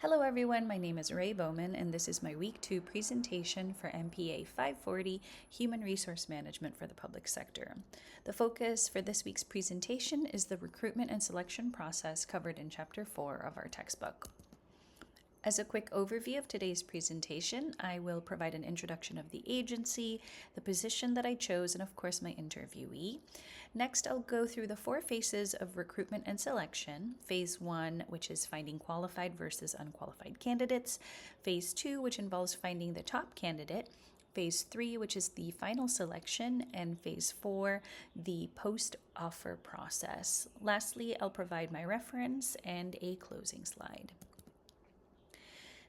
Hello everyone, my name is Ray Bowman and this is my Week 2 presentation for MPA 540, Human Resource Management for the Public Sector. The focus for this week's presentation is the recruitment and selection process covered in Chapter 4 of our textbook. As a quick overview of today's presentation, I will provide an introduction of the agency, the position that I chose, and of course my interviewee. Next, I'll go through the 4 phases of recruitment and selection. Phase 1, which is finding qualified versus unqualified candidates. Phase 2, which involves finding the top candidate. Phase 3, which is the final selection, and Phase 4, the post-offer process. Lastly, I'll provide my reference and a closing slide.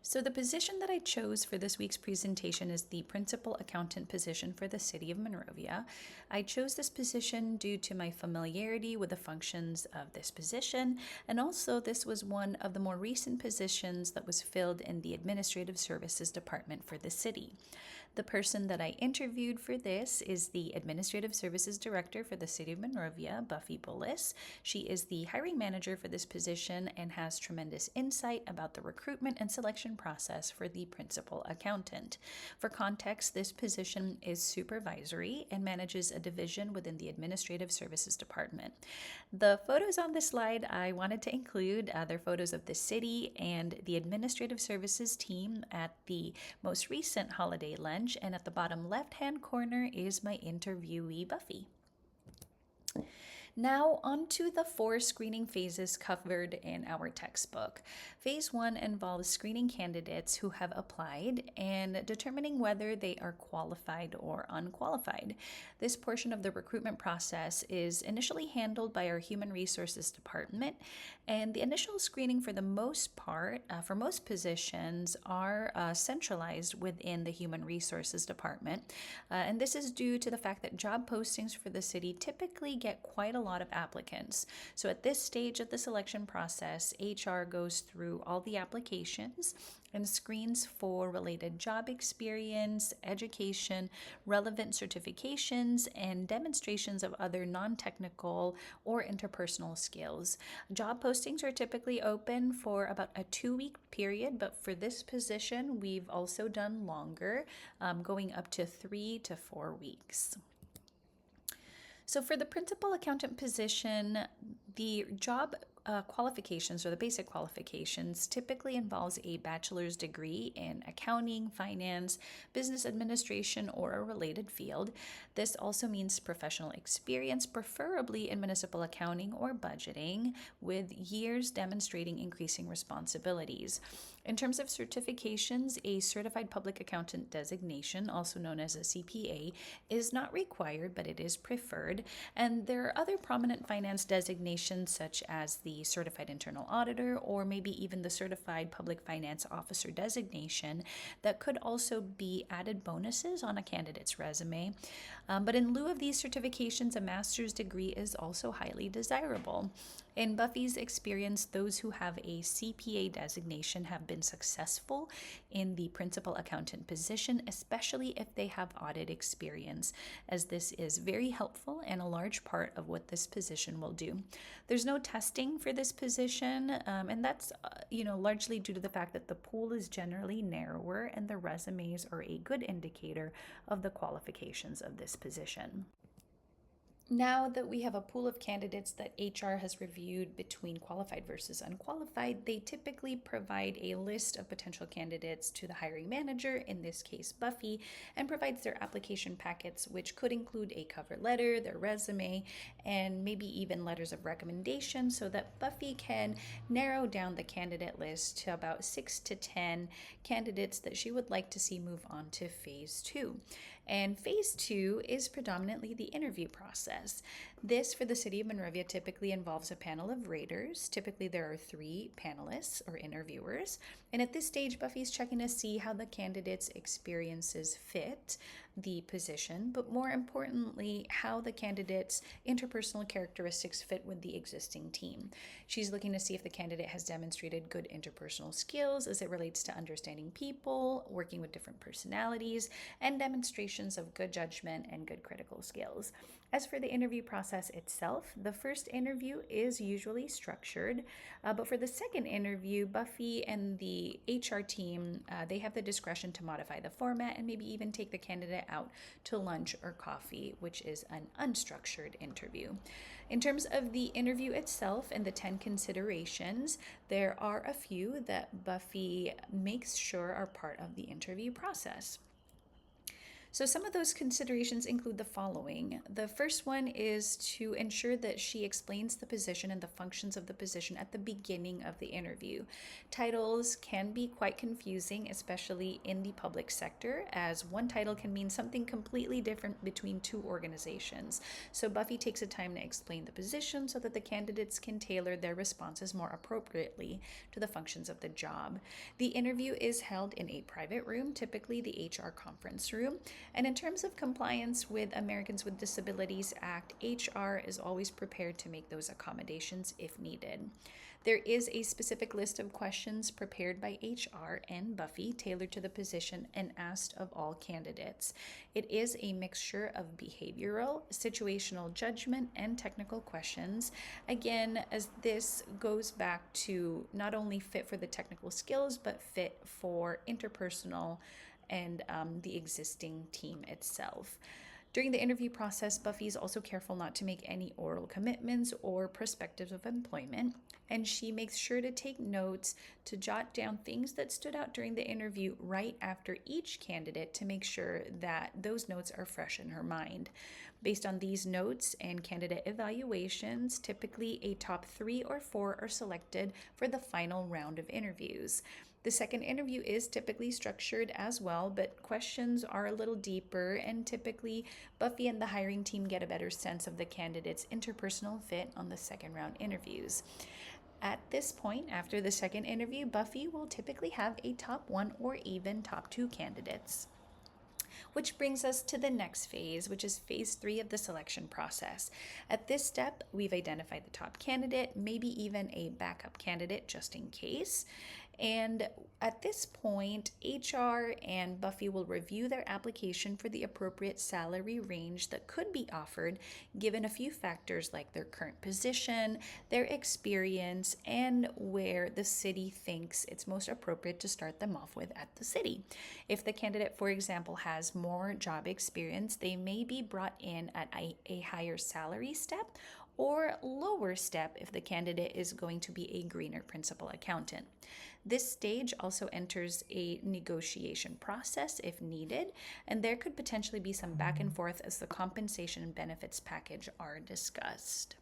So the position that I chose for this week's presentation is the principal accountant position for the City of Monrovia. I chose this position due to my familiarity with the functions of this position, and also this was one of the more recent positions that was filled in the Administrative Services Department for the city. The person that I interviewed for this is the Administrative Services Director for the City of Monrovia, Buffy Bullis. She is the hiring manager for this position and has tremendous insight about the recruitment and selection process for the principal accountant. For context, this position is supervisory and manages a division within the Administrative Services Department. The photos on this slide I wanted to include. They're photos of the city and the Administrative Services team at the most recent holiday lunch, and at the bottom left-hand corner is my interviewee, Buffy. Now, on to the 4 screening phases covered in our textbook. Phase 1 involves screening candidates who have applied and determining whether they are qualified or unqualified. This portion of the recruitment process is initially handled by our Human Resources Department, and the initial screening for the most part, for most positions, are centralized within the Human Resources Department. And this is due to the fact that job postings for the city typically get quite a lot of applicants. So at this stage of the selection process, HR goes through all the applications and screens for related job experience, education, relevant certifications, and demonstrations of other non-technical or interpersonal skills. Job postings are typically open for about a 2-week period, but for this position, we've also done longer, going up to 3 to 4 weeks. So for the principal accountant position, the job qualifications, or the basic qualifications, typically involves a bachelor's degree in accounting, finance, business administration, or a related field. This also means professional experience, preferably in municipal accounting or budgeting, with years demonstrating increasing responsibilities. In terms of certifications, a Certified Public Accountant designation, also known as a CPA, is not required, but it is preferred. And there are other prominent finance designations such as the Certified Internal Auditor or maybe even the Certified Public Finance Officer designation that could also be added bonuses on a candidate's resume. But in lieu of these certifications, a master's degree is also highly desirable. In Buffy's experience, those who have a CPA designation have been successful in the principal accountant position, especially if they have audit experience, as this is very helpful and a large part of what this position will do. There's no testing for this position, and that's largely due to the fact that the pool is generally narrower and the resumes are a good indicator of the qualifications of this position. Now that we have a pool of candidates that HR has reviewed between qualified versus unqualified, they typically provide a list of potential candidates to the hiring manager, in this case Buffy, and provides their application packets, which could include a cover letter, their resume, and maybe even letters of recommendation, so that Buffy can narrow down the candidate list to about 6 to 10 candidates that she would like to see move on to Phase 2. And Phase 2 is predominantly the interview process. This, for the City of Monrovia, typically involves a panel of raters. Typically, there are 3 panelists or interviewers. And at this stage, Buffy's checking to see how the candidates' experiences fit the position, but more importantly, how the candidate's interpersonal characteristics fit with the existing team. She's looking to see if the candidate has demonstrated good interpersonal skills as it relates to understanding people, working with different personalities, and demonstrations of good judgment and good critical skills. As for the interview process itself, the first interview is usually structured, but for the second interview, Buffy and the HR team, they have the discretion to modify the format and maybe even take the candidate out to lunch or coffee, which is an unstructured interview. In terms of the interview itself and the 10 considerations, there are a few that Buffy makes sure are part of the interview process. So, some of those considerations include the following. The first one is to ensure that she explains the position and the functions of the position at the beginning of the interview. Titles can be quite confusing, especially in the public sector, as one title can mean something completely different between two organizations. So, Buffy takes a time to explain the position so that the candidates can tailor their responses more appropriately to the functions of the job. The interview is held in a private room, typically the HR conference room. And in terms of compliance with Americans with Disabilities Act, HR is always prepared to make those accommodations if needed. There is a specific list of questions prepared by HR and Buffy, tailored to the position and asked of all candidates. It is a mixture of behavioral, situational judgment, and technical questions. Again, as this goes back to not only fit for the technical skills, but fit for interpersonal and the existing team itself. During the interview process, Buffy is also careful not to make any oral commitments or perspectives of employment, and she makes sure to take notes to jot down things that stood out during the interview right after each candidate to make sure that those notes are fresh in her mind. Based on these notes and candidate evaluations, typically a top 3 or 4 are selected for the final round of interviews. The second interview is typically structured as well, but questions are a little deeper, and typically Buffy and the hiring team get a better sense of the candidate's interpersonal fit on the second round interviews. At this point, after the second interview, Buffy will typically have a top 1 or even top 2 candidates. Which brings us to the next phase, which is phase 3 of the selection process. At this step, we've identified the top candidate, maybe even a backup candidate just in case. And at this point, HR and Buffy will review their application for the appropriate salary range that could be offered, given a few factors like their current position, their experience, and where the city thinks it's most appropriate to start them off with at the city. If the candidate, for example, has more job experience, they may be brought in at a higher salary step or lower step if the candidate is going to be a greener principal accountant. This stage also enters a negotiation process if needed, and there could potentially be some back and forth as the compensation and benefits package are discussed.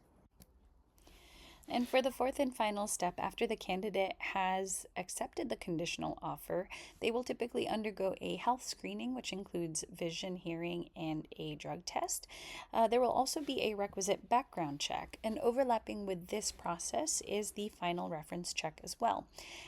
And for the fourth and final step, after the candidate has accepted the conditional offer, they will typically undergo a health screening, which includes vision, hearing, and a drug test. There will also be a requisite background check, and overlapping with this process is the final reference check as well.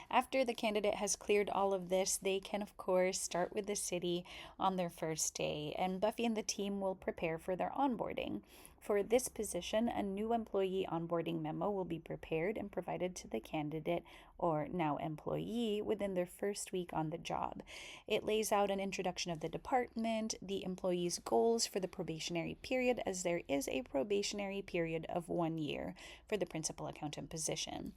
After the candidate has cleared all of this, they can, of course, start with the city on their first day, and Buffy and the team will prepare for their onboarding. For this position, a new employee onboarding memo will be prepared and provided to the candidate or now employee within their first week on the job. It lays out an introduction of the department, the employee's goals for the probationary period, as there is a probationary period of 1 year for the principal accountant position.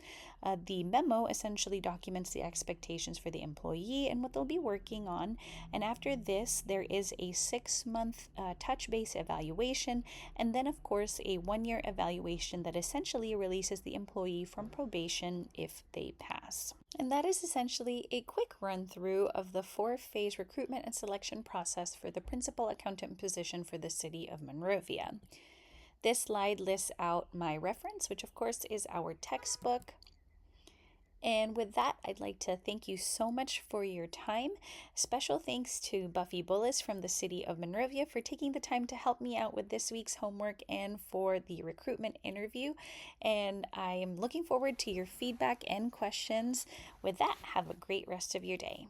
The memo essentially documents the expectations for the employee and what they'll be working on. And after this, there is a 6-month touch base evaluation, and then, of course, a 1-year evaluation that essentially releases the employee from probation if they pass. And that is essentially a quick run through of the 4-phase recruitment and selection process for the principal accountant position for the city of Monrovia. This slide lists out my reference, which of course is our textbook. And with that, I'd like to thank you so much for your time. Special thanks to Buffy Bullis from the city of Monrovia for taking the time to help me out with this week's homework and for the recruitment interview. And I am looking forward to your feedback and questions. With that, have a great rest of your day.